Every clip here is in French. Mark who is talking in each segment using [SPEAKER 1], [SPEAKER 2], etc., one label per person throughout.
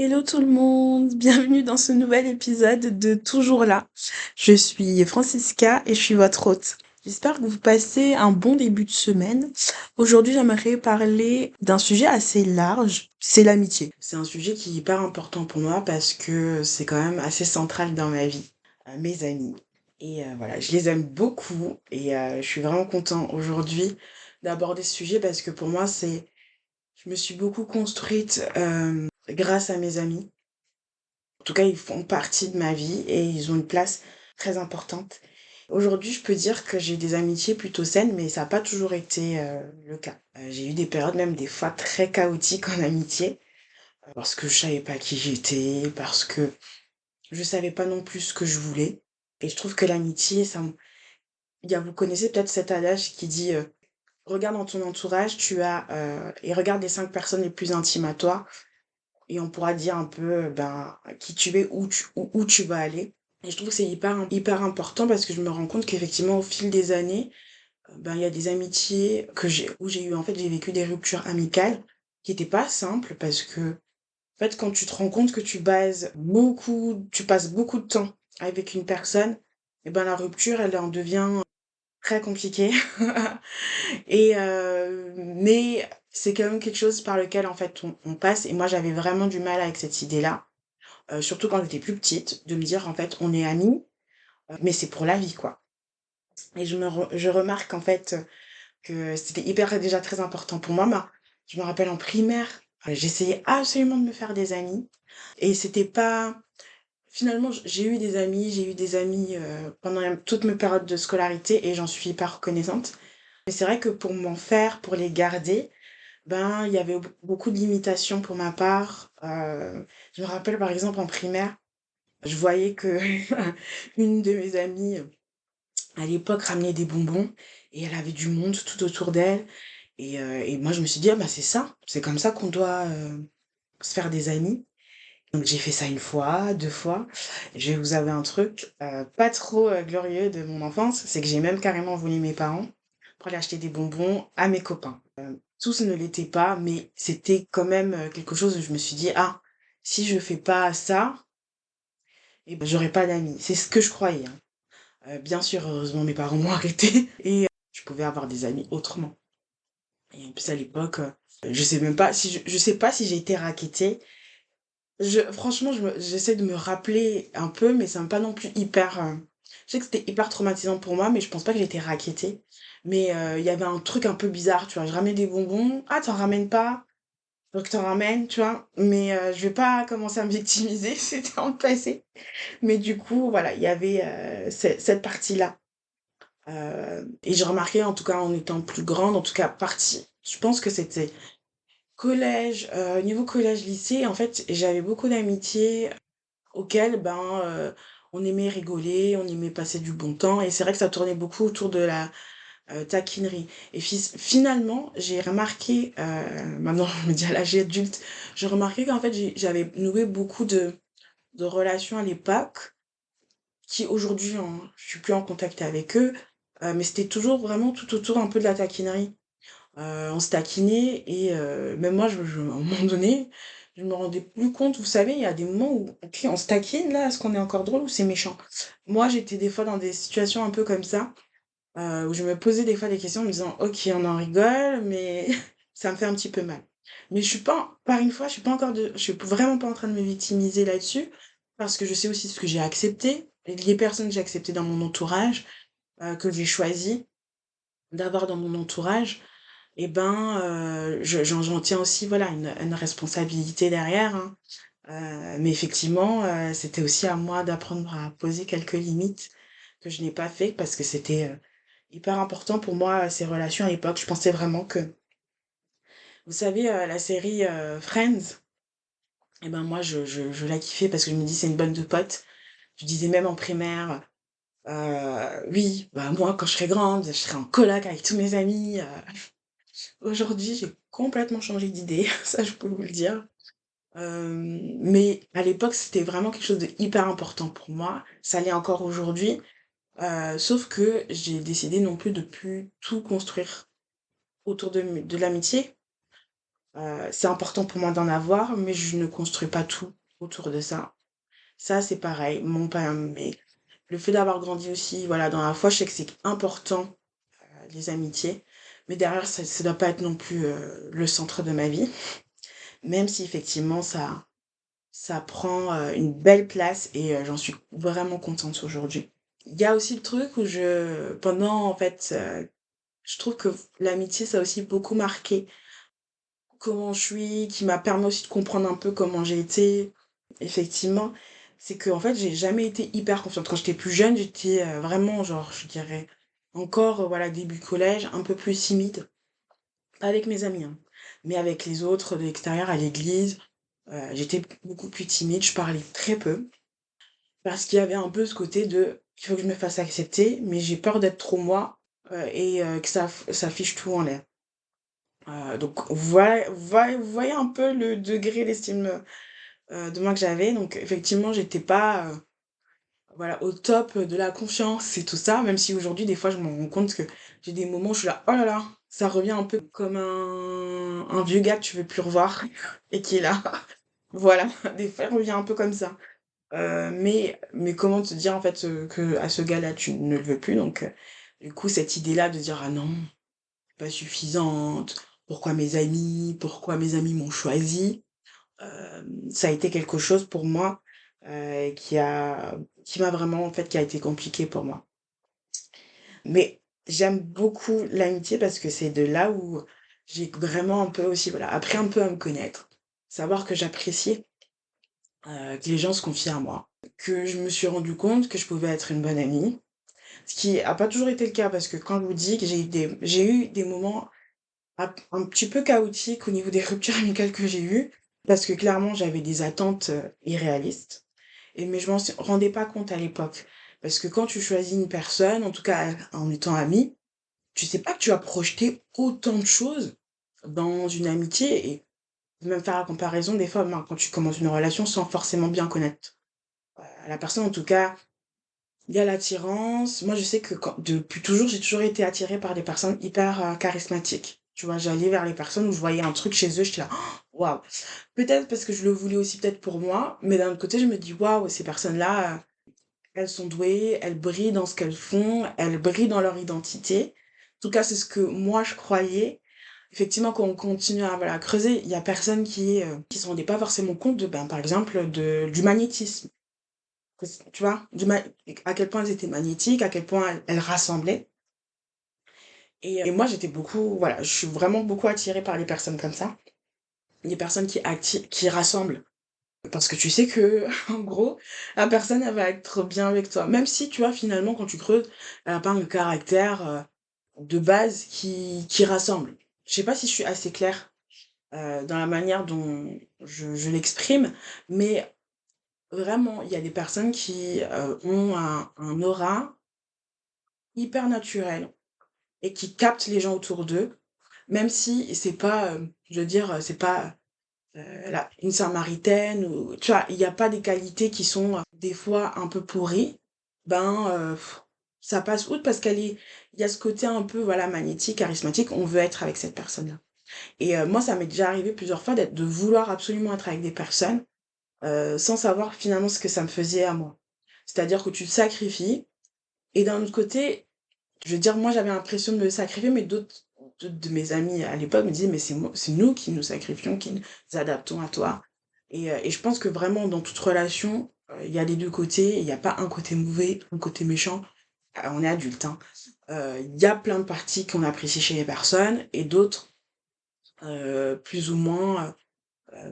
[SPEAKER 1] Hello tout le monde, bienvenue dans ce nouvel épisode de Toujours là. Je suis Francisca et je suis votre hôte. J'espère que vous passez un bon début de semaine. Aujourd'hui, j'aimerais parler d'un sujet assez large, c'est l'amitié. C'est un sujet qui est hyper important pour moi parce que c'est quand même assez central dans ma vie. Mes amis. Et voilà, je les aime beaucoup et je suis vraiment content aujourd'hui d'aborder ce sujet parce que pour moi, je me suis beaucoup construite grâce à mes amis. En tout cas, ils font partie de ma vie et ils ont une place très importante. Aujourd'hui, je peux dire que j'ai eu des amitiés plutôt saines, mais ça n'a pas toujours été le cas. J'ai eu des périodes, même des fois très chaotiques en amitié, parce que je savais pas qui j'étais, parce que je savais pas non plus ce que je voulais. Et je trouve que l'amitié, vous connaissez peut-être cet adage qui dit regarde dans ton entourage, et regarde les 5 personnes les plus intimes à toi, et on pourra dire un peu ben, qui tu es, où tu vas aller. Et je trouve que c'est hyper important parce que je me rends compte qu'effectivement, au fil des années, ben, il y a des amitiés où j'ai eu, en fait, j'ai vécu des ruptures amicales qui n'étaient pas simples parce que, en fait, quand tu te rends compte que tu passes beaucoup de temps avec une personne, et ben, la rupture, elle en devient très compliquée. Mais c'est quand même quelque chose par lequel, en fait, on passe. Et moi, j'avais vraiment du mal avec cette idée-là, surtout quand j'étais plus petite, de me dire, en fait, on est amis, mais c'est pour la vie, quoi. Et je remarque, en fait, que c'était hyper déjà très important pour moi. Je me rappelle en primaire, j'essayais absolument de me faire des amis. Et c'était pas... Finalement, j'ai eu des amis pendant toute mes périodes de scolarité et j'en suis hyper reconnaissante. Mais c'est vrai que pour m'en faire, pour les garder, ben, il y avait beaucoup de limitations pour ma part. Je me rappelle par exemple en primaire, je voyais que une de mes amies à l'époque ramenait des bonbons et elle avait du monde tout autour d'elle. Et moi je me suis dit, ah bah c'est ça, c'est comme ça qu'on doit se faire des amis. Donc j'ai fait ça une fois, 2 fois. Je vais vous avouer un truc pas trop glorieux de mon enfance, c'est que j'ai même carrément volé mes parents pour aller acheter des bonbons à mes copains. Tous ne l'étaient pas, mais c'était quand même quelque chose où je me suis dit, ah, si je fais pas ça, eh ben, j'aurai pas d'amis. C'est ce que je croyais, hein. Bien sûr, heureusement, mes parents m'ont arrêté et je pouvais avoir des amis autrement. Et en plus, à l'époque, je sais même pas si je sais pas si j'ai été raquettée. Franchement, j'essaie de me rappeler un peu, mais ça me pas non plus hyper. Je sais que c'était hyper traumatisant pour moi, mais je pense pas que j'ai été raquettée. Mais il y avait un truc un peu bizarre, tu vois. Je ramenais des bonbons. Ah, t'en ramènes pas? Donc t'en ramènes, tu vois. Mais je vais pas commencer à me victimiser, c'était en le passé. Mais du coup, voilà, il y avait cette partie-là. Et j'ai remarqué, en tout cas en étant plus grande, en tout cas partie, je pense que c'était collège, niveau collège-lycée, en fait, j'avais beaucoup d'amitiés auxquelles, ben, on aimait rigoler, on aimait passer du bon temps. Et c'est vrai que ça tournait beaucoup autour de la taquinerie. Et finalement, j'ai remarqué, maintenant je me dis à l'âge adulte, j'ai remarqué qu'en fait, j'avais noué beaucoup de relations à l'époque qui aujourd'hui, hein, je suis plus en contact avec eux, mais c'était toujours vraiment tout autour un peu de la taquinerie. On se taquinait et même moi, à un moment donné, je me rendais plus compte. Vous savez, il y a des moments où, ok, on se taquine là, est-ce qu'on est encore drôle ou c'est méchant? Moi, j'étais des fois dans des situations un peu comme ça, où je me posais des fois des questions en me disant, ok, on en rigole, mais ça me fait un petit peu mal. Mais je suis pas, par une fois, je suis vraiment pas en train de me victimiser là-dessus, parce que je sais aussi ce que j'ai accepté, et les personnes que j'ai acceptées dans mon entourage, que j'ai choisi d'avoir dans mon entourage, et ben, j'en tiens aussi, voilà, une responsabilité derrière, hein. Mais effectivement, c'était aussi à moi d'apprendre à poser quelques limites que je n'ai pas fait parce que c'était hyper important pour moi, ces relations à l'époque. Je pensais vraiment que, vous savez, la série Friends, et ben moi, je la kiffais parce que je me dis c'est une bonne de potes. Je disais même en primaire, oui, bah moi, quand je serai grande, je serai en coloc avec tous mes amis. Aujourd'hui, j'ai complètement changé d'idée, ça je peux vous le dire. Mais à l'époque, c'était vraiment quelque chose de hyper important pour moi. Ça l'est encore aujourd'hui. Sauf que j'ai décidé non plus de plus tout construire autour de l'amitié. C'est important pour moi d'en avoir, mais je ne construis pas tout autour de ça. Ça, c'est pareil, mon père mais le fait d'avoir grandi aussi, voilà, dans la foi, je sais que c'est important, les amitiés, mais derrière ça doit pas être non plus, le centre de ma vie, même si effectivement ça prend, une belle place et j'en suis vraiment contente aujourd'hui. Il y a aussi le truc où pendant en fait, je trouve que l'amitié, ça a aussi beaucoup marqué comment je suis, qui m'a permis aussi de comprendre un peu comment j'ai été. Effectivement, c'est que en fait, j'ai jamais été hyper confiante. Quand j'étais plus jeune, j'étais, vraiment genre, je dirais, encore, voilà, début collège, un peu plus timide. Pas avec mes amis, hein, mais avec les autres de l'extérieur, à l'église, j'étais beaucoup plus timide, je parlais très peu. Parce qu'il y avait un peu ce côté de: «Il faut que je me fasse accepter, mais j'ai peur d'être trop moi, et que ça fiche tout en l'air». Donc vous voyez un peu le degré d'estime, de moi que j'avais. Donc effectivement, j'étais pas, voilà, au top de la confiance et tout ça, même si aujourd'hui, des fois, je me rends compte que j'ai des moments où je suis là: «Oh là là!» Ça revient un peu comme un vieux gars que tu veux plus revoir et qui est là. Voilà, des fois, il revient un peu comme ça. Mais comment te dire, en fait, qu'à ce gars-là, tu ne le veux plus, donc du coup, cette idée-là de dire: «Ah non, pas suffisante, pourquoi mes amis m'ont choisi?» Ça a été quelque chose pour moi, qui m'a vraiment, en fait, qui a été compliqué pour moi. Mais j'aime beaucoup l'amitié parce que c'est de là où j'ai vraiment un peu aussi, voilà, appris un peu à me connaître. Savoir que j'appréciais, que les gens se confient à moi, que je me suis rendu compte que je pouvais être une bonne amie. Ce qui a pas toujours été le cas parce que quand je vous dis que j'ai eu des moments un petit peu chaotiques au niveau des ruptures amicales que j'ai eues, parce que clairement j'avais des attentes, irréalistes mais je rendais pas compte à l'époque. Parce que quand tu choisis une personne, en tout cas en étant amie, tu sais pas que tu vas projeter autant de choses dans une amitié et même faire la comparaison des fois, ben, quand tu commences une relation sans forcément bien connaître, la personne. En tout cas, il y a l'attirance. Moi, je sais que depuis toujours, j'ai toujours été attirée par des personnes hyper, charismatiques. Tu vois? J'allais vers les personnes où je voyais un truc chez eux, j'étais là: «Oh, waouh!» Peut-être parce que je le voulais aussi peut-être pour moi, mais d'un autre côté, je me dis: «Waouh, ces personnes-là, elles sont douées, elles brillent dans ce qu'elles font, elles brillent dans leur identité». En tout cas, c'est ce que moi je croyais. Effectivement, quand on continue à, voilà, creuser, il y a personne qui se rendait pas forcément compte de, ben, par exemple, du magnétisme. Tu vois? À quel point elles étaient magnétiques, à quel point elles rassemblaient et moi j'étais beaucoup, voilà, je suis vraiment beaucoup attirée par les personnes comme ça. Les personnes qui rassemblent. Parce que tu sais que, en gros, la personne, elle va être bien avec toi. Même si, tu vois, finalement, quand tu creuses, elle a pas un caractère, de base qui rassemble. Je sais pas si je suis assez claire, dans la manière dont je l'exprime, mais vraiment, il y a des personnes qui, ont un aura hyper naturel et qui captent les gens autour d'eux, même si c'est pas, je veux dire, c'est pas la une samaritaine ou tu vois? Il y a pas des qualités qui sont, des fois un peu pourries, ben, ça passe outre parce il y a ce côté un peu, voilà, magnétique, charismatique, on veut être avec cette personne-là et moi, ça m'est déjà arrivé plusieurs fois de vouloir absolument être avec des personnes, sans savoir finalement ce que ça me faisait à moi. C'est-à-dire que tu te sacrifies et d'un autre côté, je veux dire, moi, j'avais l'impression de me sacrifier, mais d'autres de mes amis à l'époque me disaient: «Mais c'est nous qui nous sacrifions, qui nous adaptons à toi» et je pense que vraiment dans toute relation, il y a les 2 côtés, il y a pas un côté mauvais, un côté méchant. On est adulte, hein. Il y a plein de parties qu'on apprécie chez les personnes et d'autres, plus ou moins,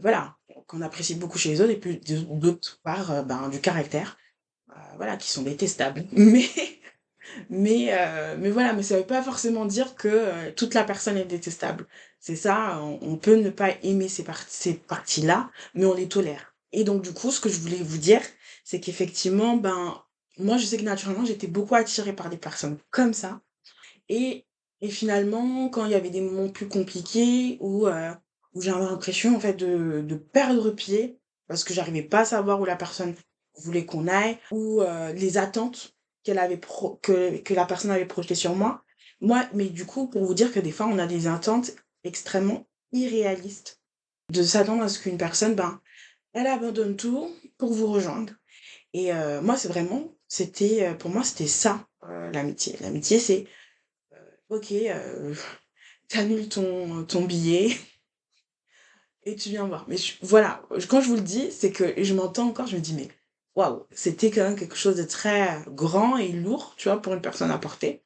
[SPEAKER 1] voilà, qu'on apprécie beaucoup chez les autres et puis d'autres par, ben, du caractère, voilà, qui sont détestables. Mais voilà, mais ça veut pas forcément dire que, toute la personne est détestable. C'est ça, on peut ne pas aimer ces parties-là, mais on les tolère. Et donc du coup, ce que je voulais vous dire, c'est qu'effectivement, ben, moi je sais que naturellement, j'étais beaucoup attirée par des personnes comme ça et et finalement, quand il y avait des moments plus compliqués où j'avais l'impression en fait de perdre pied, parce que j'arrivais pas à savoir où la personne voulait qu'on aille ou les attentes que la personne avait projetées sur moi. Mais du coup, pour vous dire que des fois, on a des attentes extrêmement irréaliste de s'attendre à ce qu'une personne, ben, elle abandonne tout pour vous rejoindre. Et moi, c'était, pour moi, c'était ça, l'amitié. L'amitié, c'est, OK, tu ton billet et tu viens voir. Mais voilà, quand je vous le dis, c'est que je m'entends encore, je me dis: «Mais waouh, c'était quand même quelque chose de très grand et lourd», tu vois, pour une personne à porter.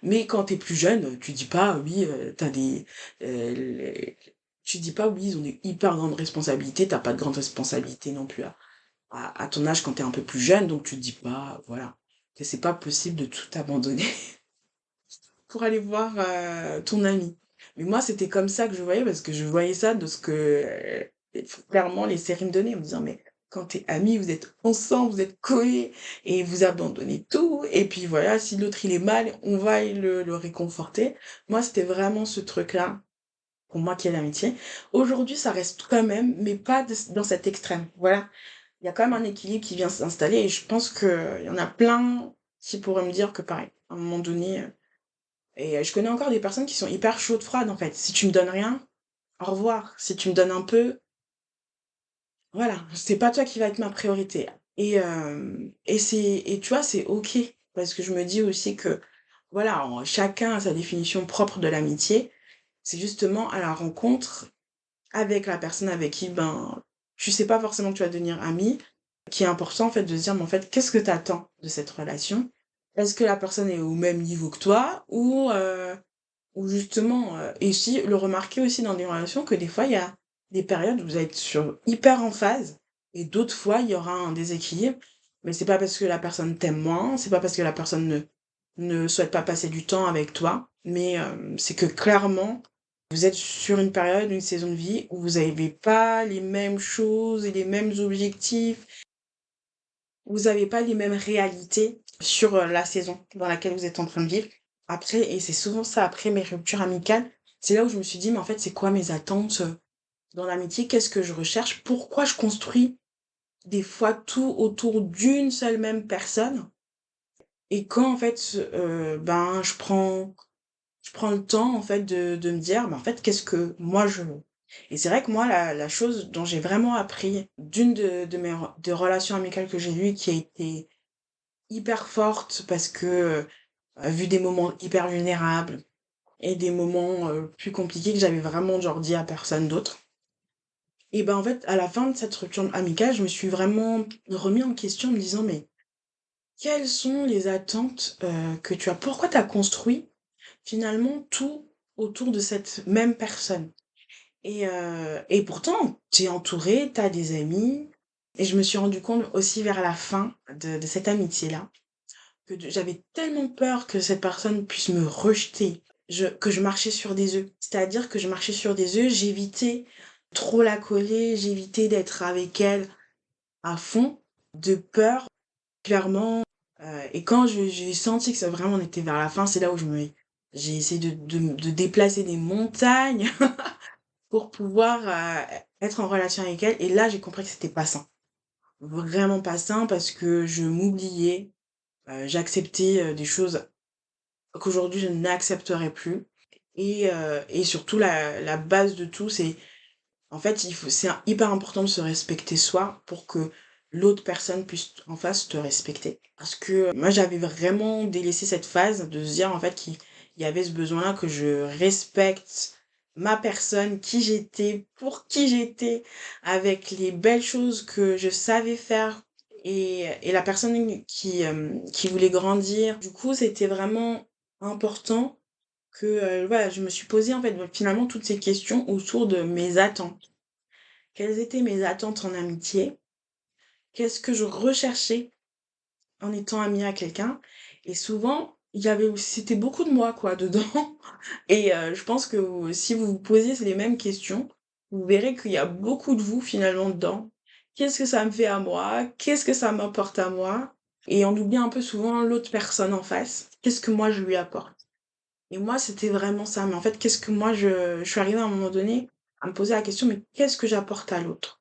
[SPEAKER 1] Mais quand tu es plus jeune, tu dis pas: «Oui, tu des, les» tu dis pas: «Oui, ils ont des hyper grandes responsabilités», tu pas de grandes responsabilités non plus à ton âge quand tu es un peu plus jeune, donc tu te dis pas, voilà, que c'est pas possible de tout abandonner pour aller voir, ton ami. Mais moi, c'était comme ça que je voyais parce que je voyais ça de ce que, clairement les séries me donnaient en me disant: «Mais quand tu es amis, vous êtes ensemble, vous êtes collés et vous abandonnez tout et puis voilà, si l'autre il est mal, on va aller le réconforter». Moi, c'était vraiment ce truc-là, pour moi, qui est l'amitié. Aujourd'hui, ça reste quand même, mais pas dans cet extrême, voilà. Il y a quand même un équilibre qui vient s'installer et je pense qu'il y en a plein qui pourraient me dire que pareil, à un moment donné, et je connais encore des personnes qui sont hyper chaudes froides, en fait. Si tu me donnes rien, au revoir. Si tu me donnes un peu, voilà, c'est pas toi qui va être ma priorité. Et tu vois, c'est OK parce que je me dis aussi que, voilà, chacun a sa définition propre de l'amitié. C'est justement à la rencontre avec la personne avec qui, ben, tu sais pas forcément que tu vas devenir ami, qui est important, en fait, de se dire: «Mais en fait, qu'est-ce que tu attends de cette relation? Est-ce que la personne est au même niveau que toi ou justement, et aussi le remarquer aussi dans des relations que des fois, il y a des périodes où vous allez être hyper en phase et d'autres fois, il y aura un déséquilibre. Mais c'est pas parce que la personne t'aime moins, c'est pas parce que la personne ne souhaite pas passer du temps avec toi, mais c'est que clairement, vous êtes sur une période, une saison de vie où vous avez pas les mêmes choses et les mêmes objectifs, vous avez pas les mêmes réalités sur, la saison dans laquelle vous êtes en train de vivre. Après et c'est souvent ça, après mes ruptures amicales, c'est là où je me suis dit: «Mais en fait, c'est quoi mes attentes, dans l'amitié? Qu'est-ce que je recherche? Pourquoi je construis des fois tout autour d'une seule même personne?» Et quand en fait, ben, je prends le temps en fait de me dire: «Bah, en fait, qu'est-ce que moi je veux?» Et c'est vrai que moi la chose dont j'ai vraiment appris d'une de mes relations amicales que j'ai eues qui a été hyper forte parce que, vu des moments hyper vulnérables et des moments, plus compliqués que j'avais vraiment genre dit à personne d'autre. Et ben, en fait, à la fin de cette rupture amicale, je me suis vraiment remis en question en me disant: «Mais quelles sont les attentes, que tu as? Pourquoi tu as construit finalement tout autour de cette même personne?» Et pourtant, tu es entouré, tu as des amis et je me suis rendu compte aussi vers la fin de cette amitié-là j'avais tellement peur que cette personne puisse me rejeter, que je marchais sur des œufs. C'est-à-dire que je marchais sur des œufs, j'évitais trop la coller, j'évitais d'être avec elle à fond, de peur, clairement. Et quand j'ai senti que ça vraiment on était vers la fin, c'est là où j'ai essayé de déplacer des montagnes pour pouvoir être en relation avec elle. Et là, j'ai compris que c'était pas sain. Vraiment pas sain parce que je m'oubliais, j'acceptais des choses qu'aujourd'hui je n'accepterai plus. Et surtout la base de tout, c'est en fait, c'est hyper important de se respecter soi pour que l'autre personne puisse en face te respecter. Parce que moi, j'avais vraiment délaissé cette phase de se dire en fait qu'il y avait ce besoin-là que je respecte ma personne, qui j'étais, pour qui j'étais, avec les belles choses que je savais faire et la personne qui voulait grandir. Du coup, c'était vraiment important que, voilà, je me suis posé en fait, finalement toutes ces questions autour de mes attentes. Quelles étaient mes attentes en amitié? Qu'est-ce que je recherchais en étant amie à quelqu'un? Et souvent, il y avait c'était beaucoup de moi quoi dedans et je pense que si vous vous posez les mêmes questions, vous verrez qu'il y a beaucoup de vous finalement dedans. Qu'est-ce que ça me fait à moi? Qu'est-ce que ça m'apporte à moi? Et on oublie un peu souvent l'autre personne en face. Qu'est-ce que moi je lui apporte? Et moi, c'était vraiment ça. Mais en fait, qu'est-ce que moi je suis arrivée à un moment donné à me poser la question: «Mais qu'est-ce que j'apporte à l'autre?»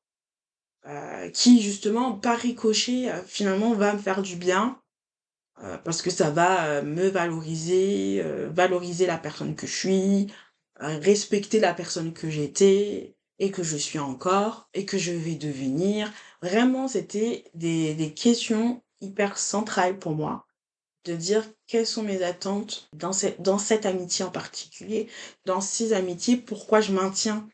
[SPEAKER 1] Qui justement, par ricochet, finalement va me faire du bien, parce que ça va, me valoriser, valoriser la personne que je suis, respecter la personne que j'étais et que je suis encore et que je vais devenir. Vraiment, c'était des questions hyper centrales pour moi, de dire quelles sont mes attentes dans cette amitié en particulier, dans ces amitiés, pourquoi je maintiens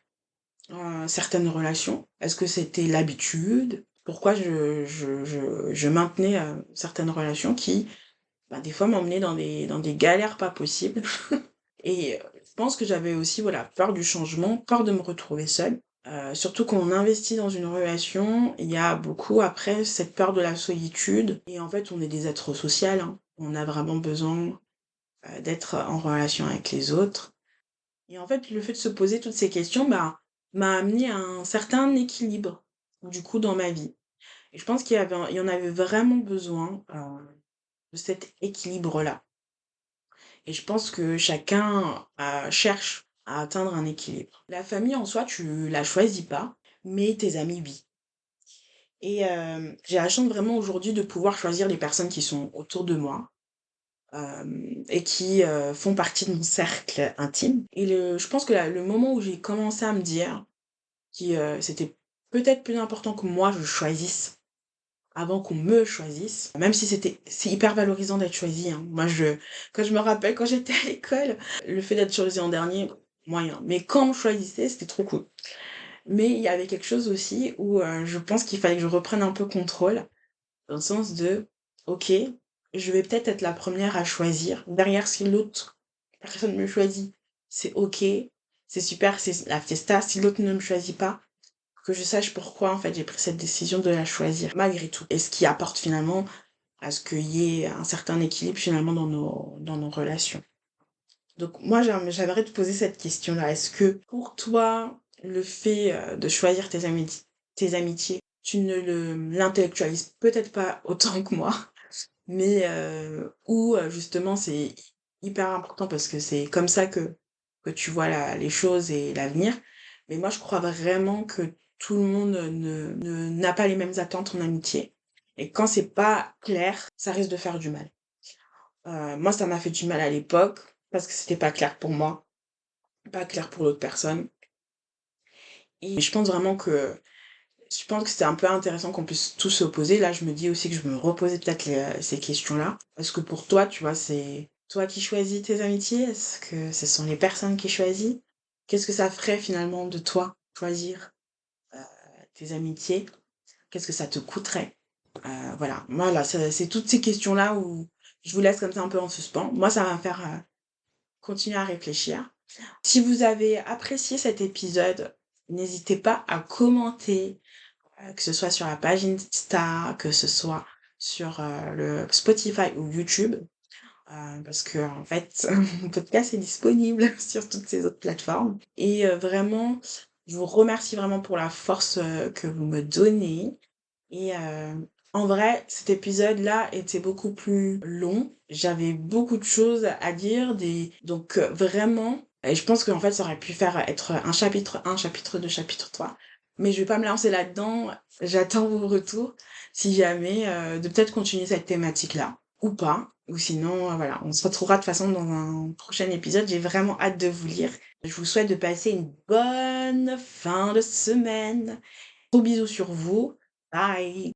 [SPEAKER 1] certaines relations. Est-ce que c'était l'habitude? Pourquoi je maintenais certaines relations qui, bah, des fois, m'emmenaient dans des galères pas possibles. Et je pense que j'avais aussi, voilà, peur du changement, peur de me retrouver seule. Surtout quand on investit dans une relation, il y a beaucoup après cette peur de la solitude. Et en fait, on est des êtres sociaux, hein. On a vraiment besoin d'être en relation avec les autres. Et en fait, le fait de se poser toutes ces questions, bah, m'a amené à un certain équilibre, du coup, dans ma vie. Et je pense il y en avait vraiment besoin de cet équilibre-là. Et je pense que chacun cherche à atteindre un équilibre. La famille en soi, tu la choisis pas, mais tes amis, oui. Et j'ai la chance vraiment aujourd'hui de pouvoir choisir les personnes qui sont autour de moi et qui font partie de mon cercle intime. Et je pense que le moment où j'ai commencé à me dire que c'était peut-être plus important que moi je choisisse avant qu'on me choisisse, même si c'est hyper valorisant d'être choisi, hein. Moi, quand je me rappelle, quand j'étais à l'école, le fait d'être choisi en dernier, moyen. Mais quand on me choisissait, c'était trop cool. Mais il y avait quelque chose aussi où je pense qu'il fallait que je reprenne un peu contrôle, dans le sens de, ok, je vais peut-être être la première à choisir. Derrière, si l'autre personne me choisit, c'est ok, c'est super, c'est la fiesta. Si l'autre ne me choisit pas, que je sache pourquoi en fait j'ai pris cette décision de la choisir malgré tout. Et ce qui apporte finalement à ce qu'il y ait un certain équilibre finalement dans nos relations. Donc moi j'aimerais te poser cette question-là. Est-ce que pour toi, le fait de choisir tes amitiés, tu ne l'intellectualises peut-être pas autant que moi, mais où justement c'est hyper important parce que c'est comme ça que tu vois les choses et l'avenir. Mais moi, je crois vraiment que tout le monde n'a pas les mêmes attentes en amitié. Et quand c'est pas clair, ça risque de faire du mal. Moi, ça m'a fait du mal à l'époque parce que c'était pas clair pour moi, pas clair pour l'autre personne. Et je pense que c'était un peu intéressant qu'on puisse tous se poser. Là, je me dis aussi que je me reposais peut-être ces questions-là. Est-ce que pour toi, tu vois, c'est toi qui choisis tes amitiés? Est-ce que ce sont les personnes qui choisissent? Qu'est-ce que ça ferait finalement de toi, choisir tes amitiés? Qu'est-ce que ça te coûterait? Voilà, moi, là, c'est toutes ces questions-là où je vous laisse comme ça un peu en suspens. Moi, ça va me faire continuer à réfléchir. Si vous avez apprécié cet épisode, n'hésitez pas à commenter, que ce soit sur la page Insta, que ce soit sur le Spotify ou YouTube, parce que en fait, mon podcast est disponible sur toutes ces autres plateformes. Et vraiment, je vous remercie vraiment pour la force que vous me donnez. Et en vrai, cet épisode-là était beaucoup plus long. J'avais beaucoup de choses à dire, donc vraiment, et je pense qu'en fait, ça aurait pu faire être un chapitre 1, chapitre 2, chapitre 3. Mais je vais pas me lancer là-dedans. J'attends vos retours, si jamais, de peut-être continuer cette thématique-là, ou pas. Ou sinon, voilà, on se retrouvera de toute façon dans un prochain épisode. J'ai vraiment hâte de vous lire. Je vous souhaite de passer une bonne fin de semaine. Gros bisous sur vous. Bye.